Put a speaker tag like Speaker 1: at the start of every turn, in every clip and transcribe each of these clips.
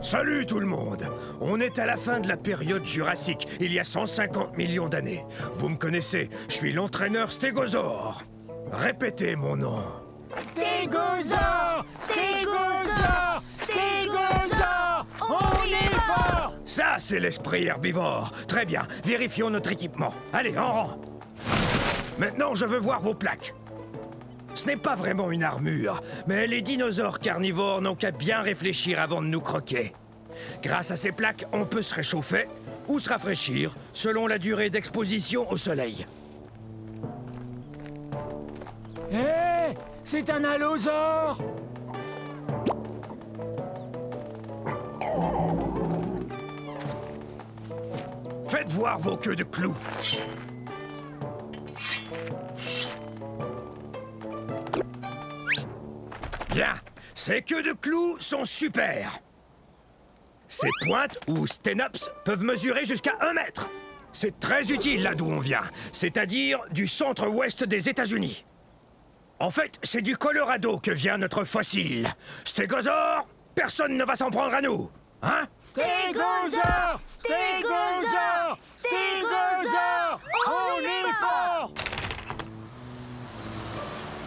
Speaker 1: Salut tout le monde! On est à la fin de la période jurassique, il y a 150 millions d'années. Vous me connaissez, je suis l'entraîneur Stégosaure. Répétez mon nom.
Speaker 2: Stégosaure! Stégosaure! Stégosaure! On est fort!
Speaker 1: Ça, c'est l'esprit herbivore. Très bien, vérifions notre équipement. Allez, en rang. Maintenant, je veux voir vos plaques. Ce n'est pas vraiment une armure, mais les dinosaures carnivores n'ont qu'à bien réfléchir avant de nous croquer. Grâce à ces plaques, on peut se réchauffer ou se rafraîchir selon la durée d'exposition au soleil.
Speaker 2: Hé! C'est un allosaure!
Speaker 1: Faites voir vos queues de clous. Bien, ces queues de clous sont super. Ces pointes, ou sténops, peuvent mesurer jusqu'à 1 mètre. C'est très utile là d'où on vient, c'est-à-dire du centre-ouest des États-Unis. En fait, c'est du Colorado que vient notre fossile. Stégosaure, personne ne va s'en prendre à nous, hein?
Speaker 2: Stégosaure! Stégosaure! Stégosaure! On est fort!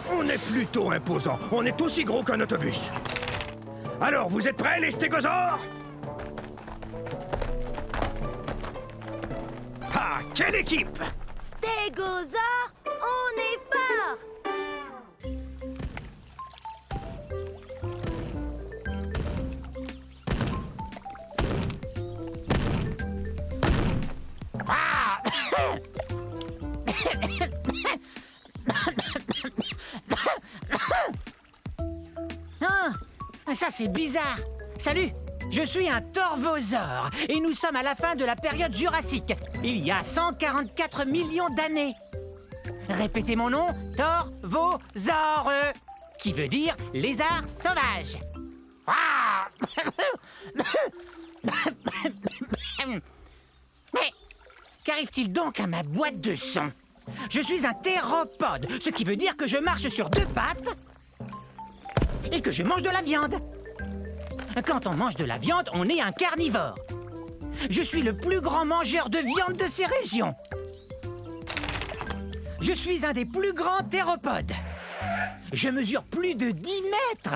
Speaker 1: On est plutôt imposant. On est aussi gros qu'un autobus. Alors, vous êtes prêts, les stégosaures? Ah, quelle équipe!
Speaker 3: Stégosaure, on est fort!
Speaker 4: Ah, ça c'est bizarre. Salut, je suis un torvosaure et nous sommes à la fin de la période jurassique, il y a 144 millions d'années. Répétez mon nom, torvosaure, qui veut dire lézard sauvage. Ah. Mais qu'arrive-t-il donc à ma boîte de son? Je suis un théropode, ce qui veut dire que je marche sur 2 pattes et que je mange de la viande. Quand on mange de la viande, on est un carnivore. Je suis le plus grand mangeur de viande de ces régions. Je suis un des plus grands théropodes. Je mesure plus de 10 mètres.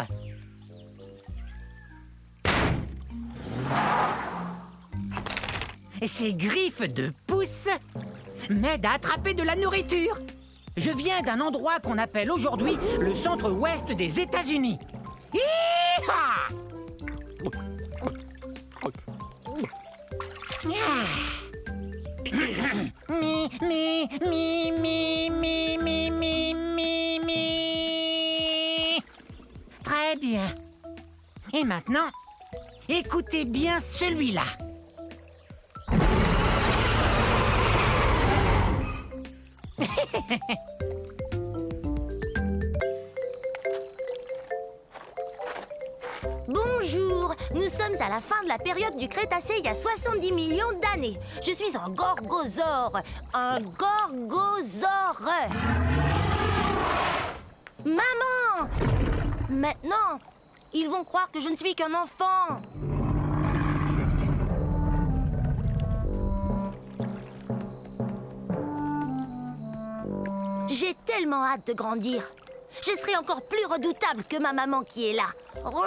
Speaker 4: Et ces griffes de pouce m'aident à attraper de la nourriture. Je viens d'un endroit qu'on appelle aujourd'hui le centre-ouest des États-Unis. Hi-ha! Mi, mi, mi, mi, mi, mi, mi, mi, mi. Très bien. Et maintenant, écoutez bien celui-là.
Speaker 3: Bonjour, nous sommes à la fin de la période du Crétacé il y a 70 millions d'années. Je suis un gorgosaure. Un gorgosaure. Maman! Maintenant, ils vont croire que je ne suis qu'un enfant. J'ai tellement hâte de grandir. Je serai encore plus redoutable que ma maman qui est là. Rouah!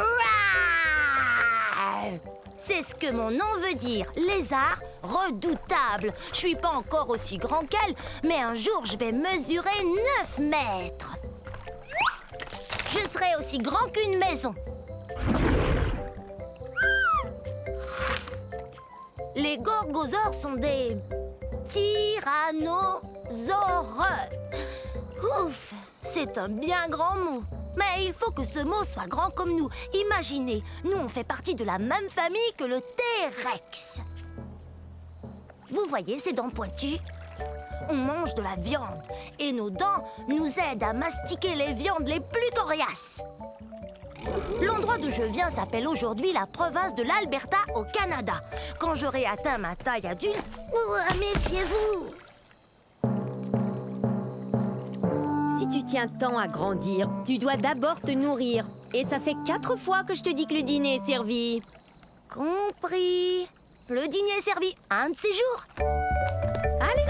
Speaker 3: C'est ce que mon nom veut dire, lézard redoutable. Je suis pas encore aussi grand qu'elle, mais un jour je vais mesurer 9 mètres. Je serai aussi grand qu'une maison. Les gorgosaures sont des tyrannosaures. Ouf, c'est un bien grand mot. Mais il faut que ce mot soit grand comme nous. Imaginez, nous on fait partie de la même famille que le T-Rex. Vous voyez ces dents pointues? On mange de la viande et nos dents nous aident à mastiquer les viandes les plus coriaces. L'endroit d'où je viens s'appelle aujourd'hui la province de l'Alberta au Canada. Quand j'aurai atteint ma taille adulte, méfiez-vous!
Speaker 5: Si tu tiens tant à grandir, tu dois d'abord te nourrir. Et ça fait 4 fois que je te dis que le dîner est servi.
Speaker 3: Compris. Le dîner est servi. Un de ces jours.
Speaker 5: Allez.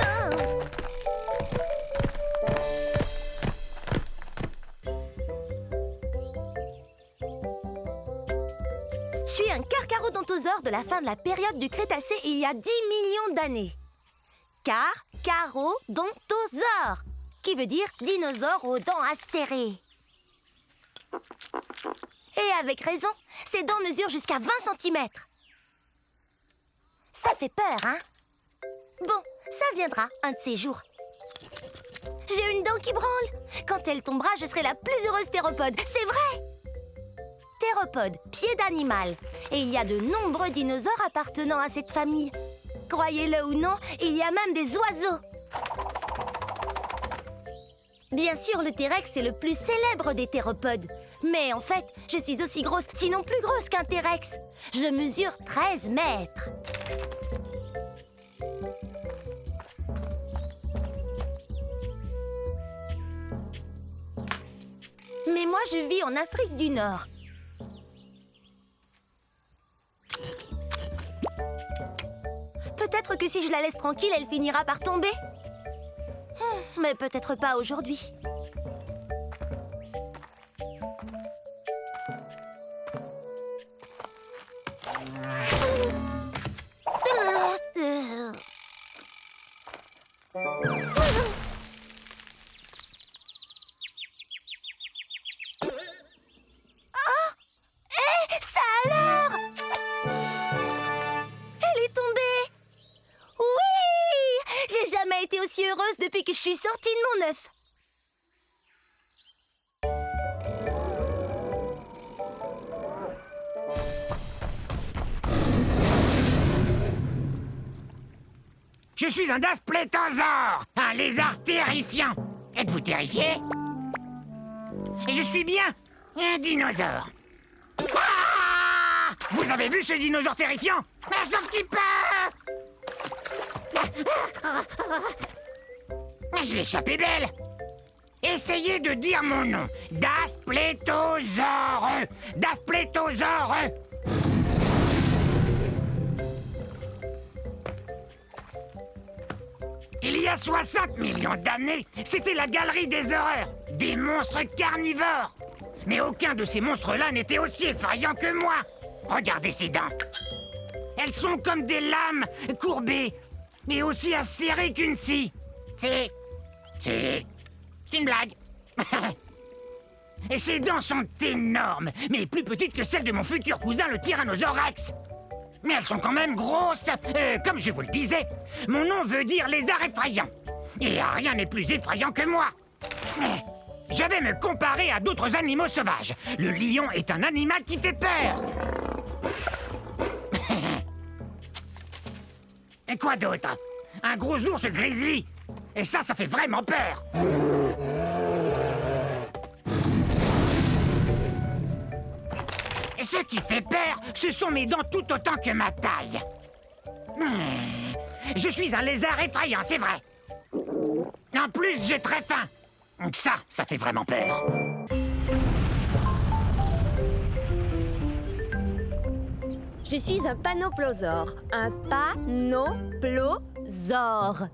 Speaker 3: Je suis un carcharodontosaure de la fin de la période du Crétacé il y a 10 millions d'années. Carcharodontosaure, qui veut dire dinosaure aux dents acérées. Et avec raison, ses dents mesurent jusqu'à 20 cm. Ça fait peur, hein? Bon, ça viendra un de ces jours. J'ai une dent qui branle. Quand elle tombera, je serai la plus heureuse théropode. C'est vrai! Théropode, pied d'animal. Et il y a de nombreux dinosaures appartenant à cette famille. Croyez-le ou non, il y a même des oiseaux. Bien sûr, le T-Rex est le plus célèbre des théropodes. Mais en fait, je suis aussi grosse, sinon plus grosse qu'un T-Rex. Je mesure 13 mètres. Mais moi, je vis en Afrique du Nord. Peut-être que si je la laisse tranquille, elle finira par tomber. Mais peut-être pas aujourd'hui. Ça alors? Elle est tombée. Oui! J'ai jamais été aussi heureuse depuis que je suis sortie de mon œuf.
Speaker 4: Je suis un dasplétosaure, un lézard terrifiant. Êtes-vous terrifié? Et je suis bien un dinosaure. Ah! Vous avez vu ce dinosaure terrifiant? Sauf qu'il peut! Je l'ai échappé belle. Essayez de dire mon nom. Dasplétosaure. Dasplétosaure. Il y a 60 millions d'années, c'était la galerie des horreurs. Des monstres carnivores. Mais aucun de ces monstres-là n'était aussi effrayant que moi. Regardez ces dents. Elles sont comme des lames courbées, mais aussi acérées qu'une scie. C'est une blague. Et ses dents sont énormes, mais plus petites que celles de mon futur cousin, le Tyrannosaure Rex. Mais elles sont quand même grosses. Comme je vous le disais, mon nom veut dire lézard effrayant. Et rien n'est plus effrayant que moi. Je vais me comparer à d'autres animaux sauvages. Le lion est un animal qui fait peur. Et quoi d'autre? Un gros ours grizzly. Et ça fait vraiment peur. Et ce qui fait peur, ce sont mes dents tout autant que ma taille. Je suis un lézard effrayant, c'est vrai. En plus, j'ai très faim. Ça fait vraiment peur.
Speaker 5: Je suis un panoplosaure. Un panoplosaure.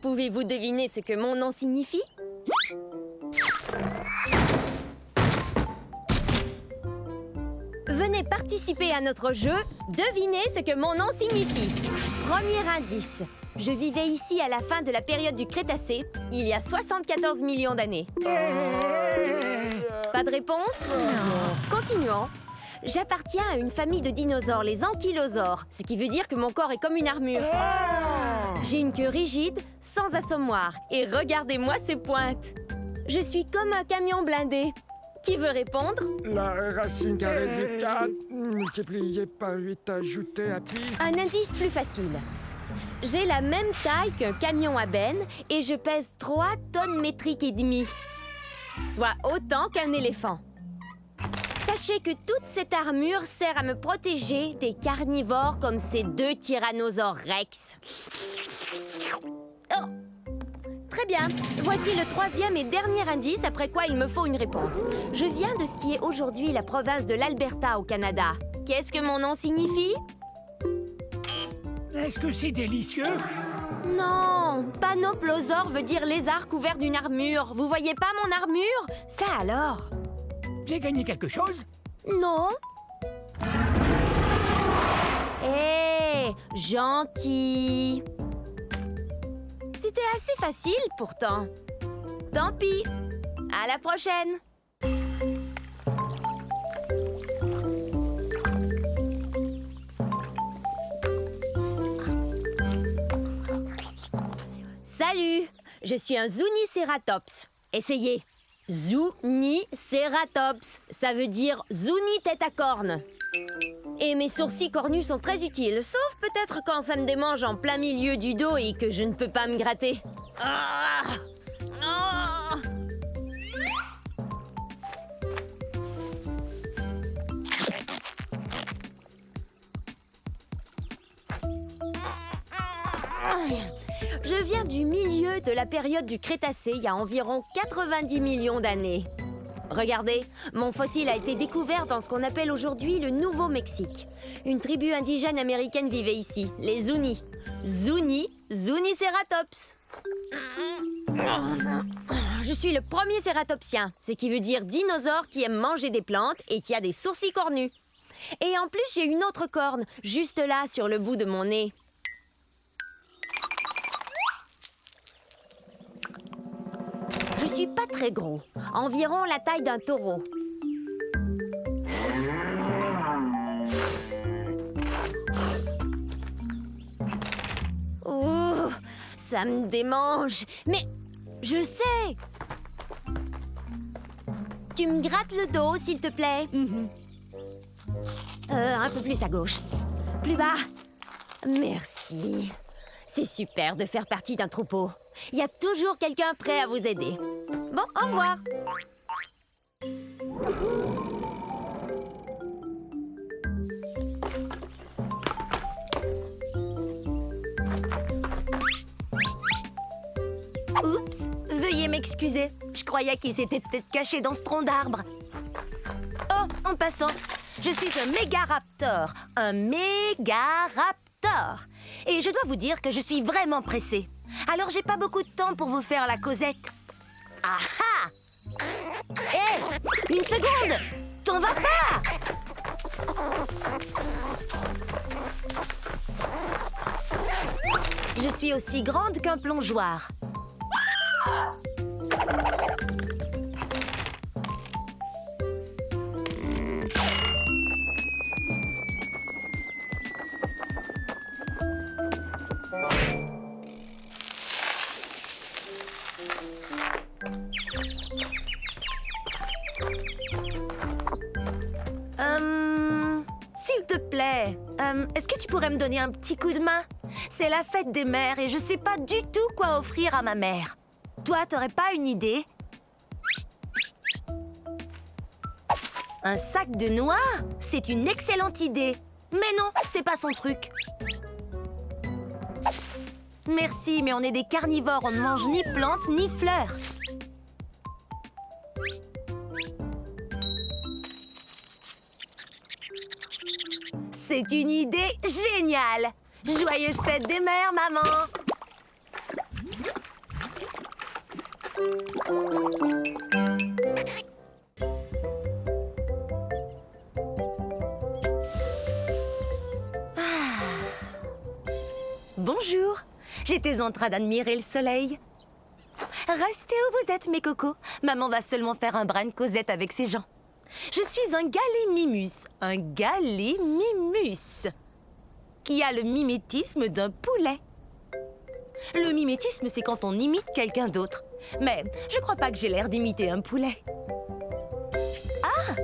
Speaker 5: Pouvez-vous deviner ce que mon nom signifie? Venez participer à notre jeu. Devinez ce que mon nom signifie. Premier indice. Je vivais ici à la fin de la période du Crétacé, il y a 74 millions d'années. Pas de réponse? Non. Continuons. J'appartiens à une famille de dinosaures, les ankylosaures, ce qui veut dire que mon corps est comme une armure. J'ai une queue rigide, sans assommoir, et regardez-moi ces pointes. Je suis comme un camion blindé. Qui veut répondre?
Speaker 2: La racine carrée du 4, multiplié par 8 ajouté à pi.
Speaker 5: Un indice plus facile. J'ai la même taille qu'un camion à benne et je pèse 3 tonnes métriques et demie, soit autant qu'un éléphant. Sachez que toute cette armure sert à me protéger des carnivores comme ces 2 tyrannosaures Rex. Oh! Très bien. Voici le 3e et dernier indice, après quoi il me faut une réponse. Je viens de ce qui est aujourd'hui la province de l'Alberta au Canada. Qu'est-ce que mon nom signifie?
Speaker 6: Est-ce que c'est délicieux?
Speaker 5: Non, panoplosaure veut dire lézard couvert d'une armure. Vous voyez pas mon armure? Ça alors?
Speaker 6: J'ai gagné quelque chose?
Speaker 5: Non. Hé, gentil. C'était assez facile pourtant. Tant pis. À la prochaine. Salut, je suis un Zuniceratops. Essayez. Zuniceratops. Ça veut dire Zuni tête à cornes. Et mes sourcils cornus sont très utiles, sauf peut-être quand ça me démange en plein milieu du dos et que je ne peux pas me gratter. Ah! Ah! Je viens du milieu de la période du Crétacé, il y a environ 90 millions d'années. Regardez, mon fossile a été découvert dans ce qu'on appelle aujourd'hui le Nouveau-Mexique. Une tribu indigène américaine vivait ici, les Zuni. Zuniceratops. Je suis le premier cératopsien, ce qui veut dire dinosaure qui aime manger des plantes et qui a des sourcils cornus. Et en plus, j'ai une autre corne, juste là, sur le bout de mon nez. Je suis pas très gros, environ la taille d'un taureau. Ouh, ça me démange. Mais je sais. Tu me grattes le dos, s'il te plaît. Un peu plus à gauche. Plus bas. Merci. C'est super de faire partie d'un troupeau. Il y a toujours quelqu'un prêt à vous aider. Bon, au revoir. Oups, veuillez m'excuser. Je croyais qu'il s'était peut-être caché dans ce tronc d'arbre. Oh, en passant, je suis un mégaraptor. Un mégaraptor. Et je dois vous dire que je suis vraiment pressée. Alors j'ai pas beaucoup de temps pour vous faire la causette. Ah ah! Hé! Une seconde! T'en vas pas! Je suis aussi grande qu'un plongeoir. S'il te plaît, est-ce que tu pourrais me donner un petit coup de main? C'est la fête des mères et je sais pas du tout quoi offrir à ma mère. Toi, t'aurais pas une idée? Un sac de noix? C'est une excellente idée. Mais non, c'est pas son truc. Merci, mais on est des carnivores, on ne mange ni plantes ni fleurs. C'est une idée géniale! Joyeuse fête des mères, maman! Bonjour! J'étais en train d'admirer le soleil. Restez où vous êtes, mes cocos. Maman va seulement faire un brin de causette avec ses gens. Je suis un gallimimus, qui a le mimétisme d'un poulet. Le mimétisme, c'est quand on imite quelqu'un d'autre. Mais je crois pas que j'ai l'air d'imiter un poulet. Ah!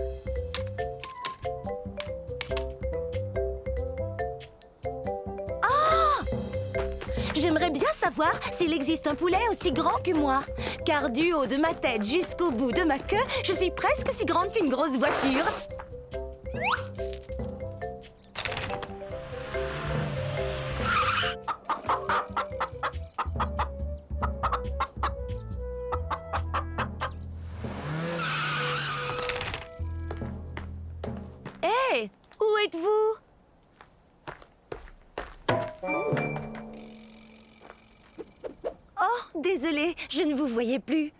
Speaker 5: J'aimerais bien savoir s'il existe un poulet aussi grand que moi. Car du haut de ma tête jusqu'au bout de ma queue, je suis presque aussi grande qu'une grosse voiture. Hé, où êtes-vous? désolée, je ne vous voyais plus.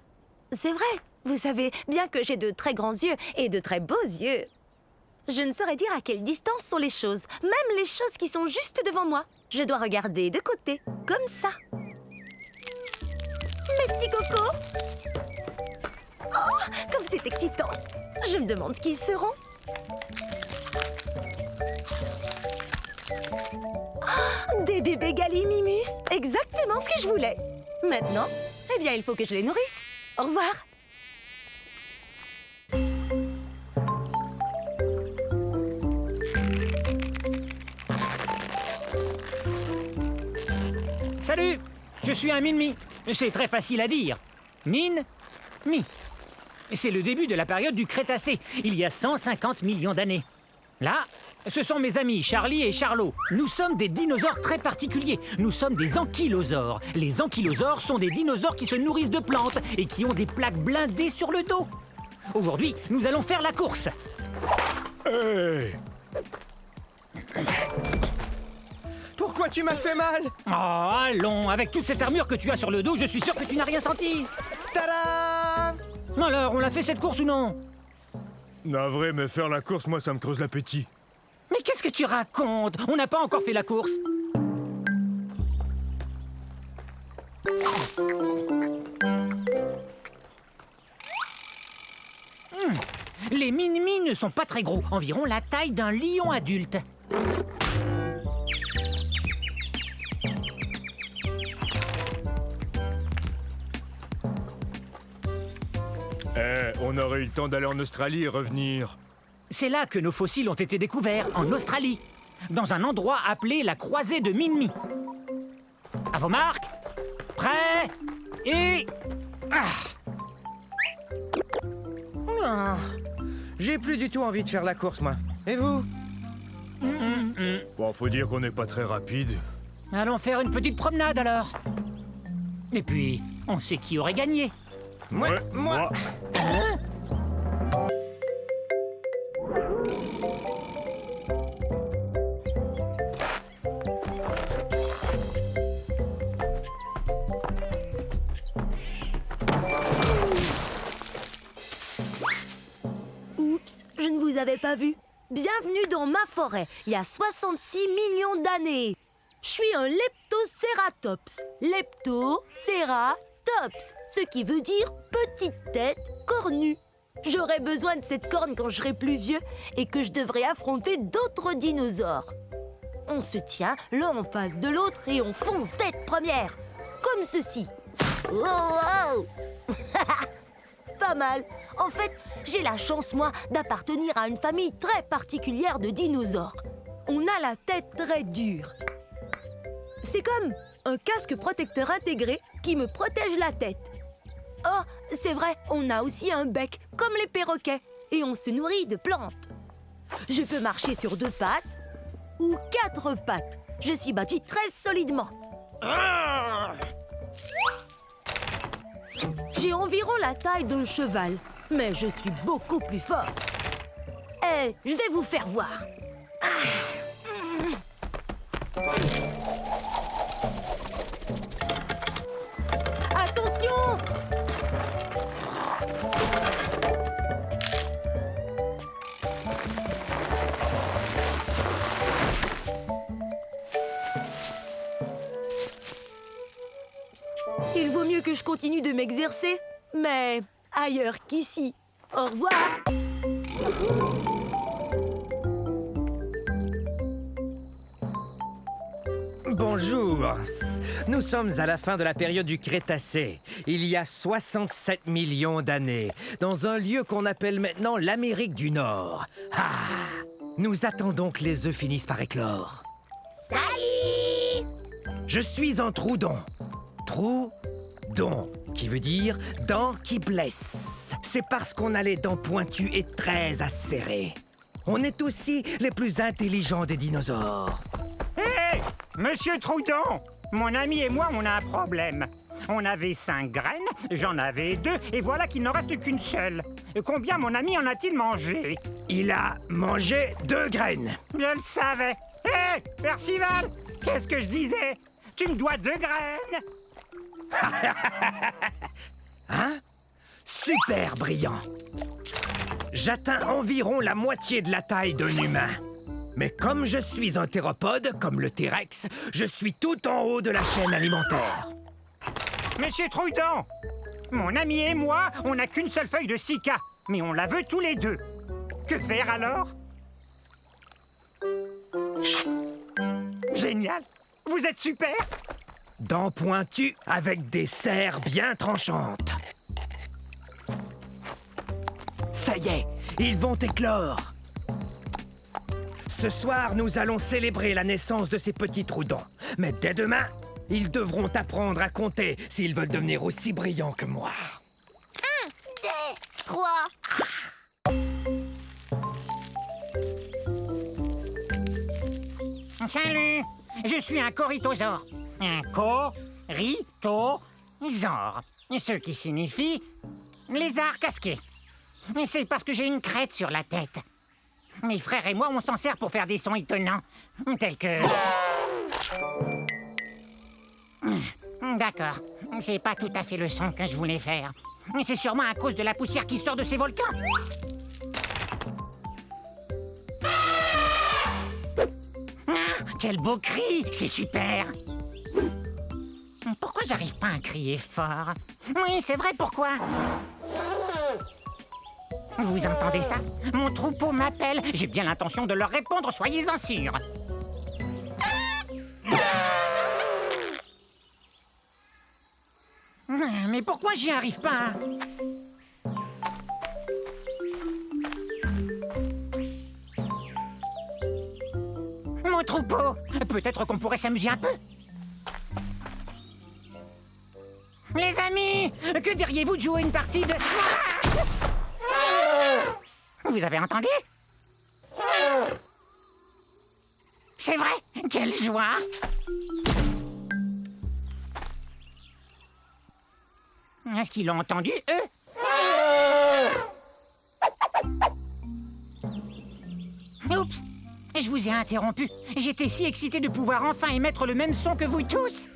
Speaker 5: C'est vrai, vous savez bien que j'ai de très grands yeux et de très beaux yeux. Je ne saurais dire à quelle distance sont les choses, même les choses qui sont juste devant moi. Je dois regarder de côté, comme ça. Mes petits cocos! Oh, comme c'est excitant! Je me demande ce qu'ils seront. Oh, des bébés Gallimimus! Exactement ce que je voulais! Maintenant, eh bien, il faut que je les nourrisse. Au revoir!
Speaker 4: Salut, je suis un Min-Mi. C'est très facile à dire. Min-Mi. C'est le début de la période du Crétacé, il y a 150 millions d'années. Là, ce sont mes amis Charlie et Charlot. Nous sommes des dinosaures très particuliers. Nous sommes des ankylosaures. Les ankylosaures sont des dinosaures qui se nourrissent de plantes et qui ont des plaques blindées sur le dos. Aujourd'hui, nous allons faire la course.
Speaker 1: Hey! Pourquoi tu m'as fait mal?
Speaker 4: Oh, allons, avec toute cette armure que tu as sur le dos, je suis sûr que tu n'as rien senti.
Speaker 1: Tada!
Speaker 4: Alors, on l'a fait cette course ou non?
Speaker 1: Navré, mais faire la course, moi, ça me creuse l'appétit.
Speaker 4: Mais qu'est-ce que tu racontes? On n'a pas encore fait la course. Les Min-Mi ne sont pas très gros, environ la taille d'un lion adulte.
Speaker 1: On aurait eu le temps d'aller en Australie et revenir.
Speaker 4: C'est là que nos fossiles ont été découverts, en Australie, dans un endroit appelé la croisée de Min-Mi. À vos marques, prêts et...
Speaker 7: J'ai plus du tout envie de faire la course, moi. Et vous?
Speaker 1: Bon, faut dire qu'on n'est pas très rapide.
Speaker 4: Allons faire une petite promenade alors. Et puis, on sait qui aurait gagné.
Speaker 1: Moi.
Speaker 3: Oups, je ne vous avais pas vu. Bienvenue dans ma forêt, il y a 66 millions d'années. Je suis un Leptocératops. Leptocératops, ce qui veut dire petite tête cornue. J'aurai besoin de cette corne quand je serai plus vieux et que je devrai affronter d'autres dinosaures. On se tient l'un en face de l'autre et on fonce tête première, comme ceci. Oh, oh. Pas mal. En fait, j'ai la chance, moi, d'appartenir à une famille très particulière de dinosaures. On a la tête très dure. C'est comme un casque protecteur intégré qui me protège la tête. Oh, c'est vrai, on a aussi un bec, comme les perroquets, et on se nourrit de plantes. Je peux marcher sur 2 pattes ou 4 pattes. Je suis bâti très solidement. J'ai environ la taille d'un cheval, mais je suis beaucoup plus fort. Eh, je vais vous faire voir. Attention! Il vaut mieux que je continue de m'exercer, mais ailleurs qu'ici. Au revoir!
Speaker 7: Bonjour. Nous sommes à la fin de la période du Crétacé, il y a 67 millions d'années, dans un lieu qu'on appelle maintenant l'Amérique du Nord. Nous attendons que les œufs finissent par éclore.
Speaker 3: Salut!
Speaker 7: Je suis un Troudon. Troudon, qui veut dire dents qui blessent. C'est parce qu'on a les dents pointues et très acérées. On est aussi les plus intelligents des dinosaures.
Speaker 6: Hé, Monsieur Troudon, mon ami et moi, on a un problème. On avait 5 graines, j'en avais 2, et voilà qu'il n'en reste qu'une seule. Combien mon ami en a-t-il mangé?
Speaker 7: Il a mangé 2 graines.
Speaker 6: Je le savais. Hé, Percival, qu'est-ce que je disais? Tu me dois 2 graines.
Speaker 7: Hein? Super brillant! J'atteins environ la moitié de la taille d'un humain. Mais comme je suis un théropode, comme le T-Rex, je suis tout en haut de la chaîne alimentaire.
Speaker 6: Monsieur Trouillon, mon ami et moi, on n'a qu'une seule feuille de cica, mais on la veut tous les deux. Que faire alors? Génial! Vous êtes super!
Speaker 7: Dents pointues avec des serres bien tranchantes. Ça y est, ils vont éclore. Ce soir, nous allons célébrer la naissance de ces petits troudons. Mais dès demain, ils devront apprendre à compter s'ils veulent devenir aussi brillants que moi.
Speaker 3: 1, 2, 3.
Speaker 6: Salut! Je suis un corythosaure. Un corythosaure. Ce qui signifie lézard casqué. Mais c'est parce que j'ai une crête sur la tête. Mes frères et moi, on s'en sert pour faire des sons étonnants, tels que... D'accord, c'est pas tout à fait le son que je voulais faire. C'est sûrement à cause de la poussière qui sort de ces volcans. Quel beau cri! C'est super! Pourquoi j'arrive pas à crier fort? Oui, c'est vrai, pourquoi? Vous entendez ça? Mon troupeau m'appelle. J'ai bien l'intention de leur répondre, soyez-en sûrs. Mais pourquoi j'y arrive pas? Mon troupeau! Peut-être qu'on pourrait s'amuser un peu. Les amis! Que diriez-vous de jouer une partie de... Vous avez entendu? C'est vrai? Quelle joie! Est-ce qu'ils l'ont entendu, eux? Oups! Je vous ai interrompu. J'étais si excité de pouvoir enfin émettre le même son que vous tous.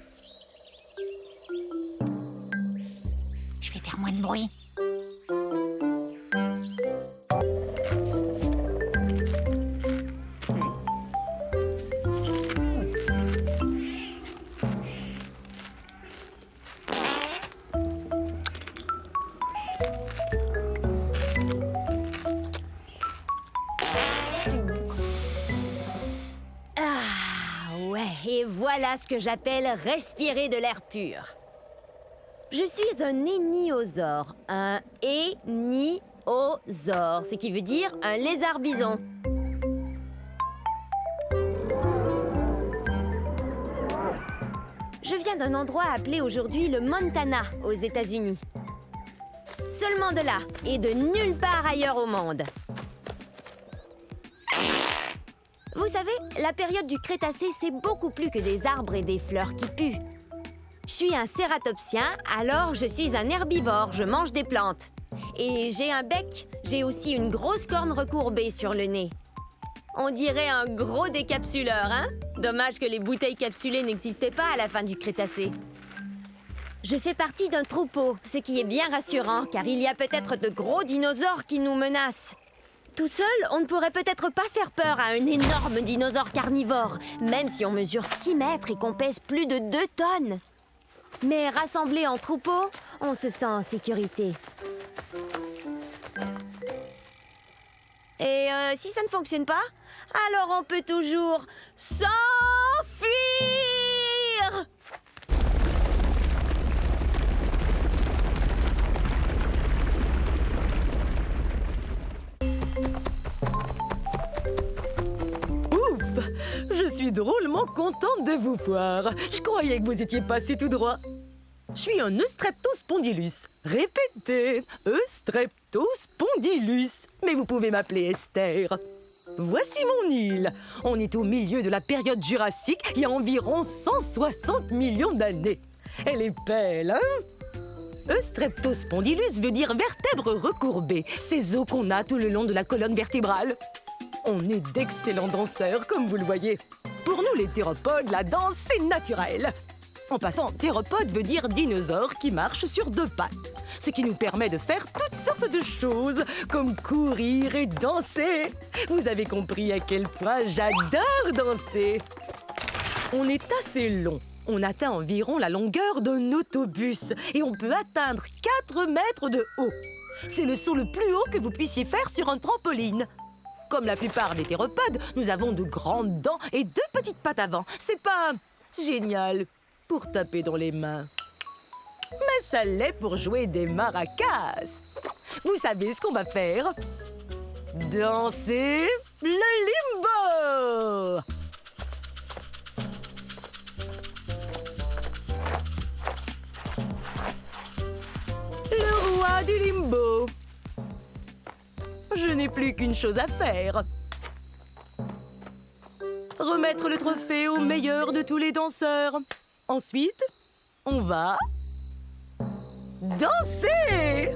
Speaker 6: Je vais faire moins de bruit.
Speaker 5: Et voilà ce que j'appelle respirer de l'air pur. Je suis un éniosaure. Un éniosaure, ce qui veut dire un lézard bison. Je viens d'un endroit appelé aujourd'hui le Montana, aux États-Unis. Seulement de là, et de nulle part ailleurs au monde. Vous savez, la période du Crétacé, c'est beaucoup plus que des arbres et des fleurs qui puent. Je suis un cératopsien, alors je suis un herbivore, je mange des plantes. Et j'ai un bec, j'ai aussi une grosse corne recourbée sur le nez. On dirait un gros décapsuleur, hein? Dommage que les bouteilles capsulées n'existaient pas à la fin du Crétacé. Je fais partie d'un troupeau, ce qui est bien rassurant, car il y a peut-être de gros dinosaures qui nous menacent. Tout seul, on ne pourrait peut-être pas faire peur à un énorme dinosaure carnivore, même si on mesure 6 mètres et qu'on pèse plus de 2 tonnes. Mais rassemblés en troupeau, on se sent en sécurité. Et si ça ne fonctionne pas, alors on peut toujours s'enfuir!
Speaker 8: Je suis drôlement contente de vous voir. Je croyais que vous étiez passé tout droit. Je suis un Eustreptospondylus. Répétez, Eustreptospondylus. Mais vous pouvez m'appeler Esther. Voici mon île. On est au milieu de la période jurassique, il y a environ 160 millions d'années. Elle est belle, hein? Eustreptospondylus veut dire vertèbre recourbée. Ces os qu'on a tout le long de la colonne vertébrale. On est d'excellents danseurs, comme vous le voyez. Pour nous, les théropodes, la danse, c'est naturel. En passant, théropode veut dire dinosaure qui marche sur 2 pattes. Ce qui nous permet de faire toutes sortes de choses, comme courir et danser. Vous avez compris à quel point j'adore danser. On est assez long. On atteint environ la longueur d'un autobus et on peut atteindre 4 mètres de haut. C'est le saut le plus haut que vous puissiez faire sur un trampoline. Comme la plupart des théropodes, nous avons de grandes dents et 2 petites pattes avant. C'est pas génial pour taper dans les mains. Mais ça l'est pour jouer des maracas. Vous savez ce qu'on va faire? Danser le limbo! Le roi du limbo. Je n'ai plus qu'une chose à faire. Remettre le trophée au meilleur de tous les danseurs. Ensuite, on va danser!